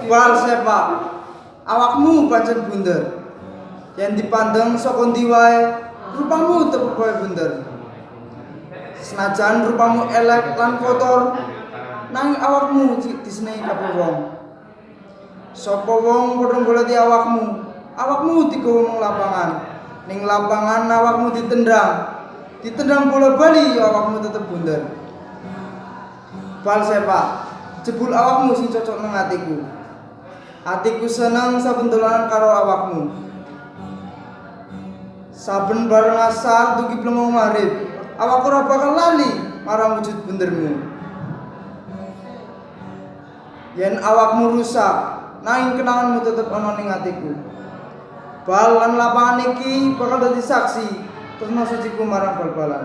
Bal sepak awakmu pancen bunder. Yen dipandang saka ndi wae, rupamu tetep koyo bunder. Senajan rupamu elek lan kotor, nanging awakmu disenengi kabeh wong. Sapa wong padha goleti awakmu, awakmu digawa nang lapangan. Ning lapangan awakmu ditendang bola bali awakmu tetep bunder. Bal sepak jebul awakmu sing cocok nang atiku. Atiku seneng saben dolanan karo awakmu. Saben bareng asar dugi plemo marib, awakku ora bakal lali marang wujud bundermu. Yen awakmu rusak, nanging kenanganmu tetep ana ning atiku. Bal lan lapangan iki bakal dadi saksi tresna suciku marang bal-balan.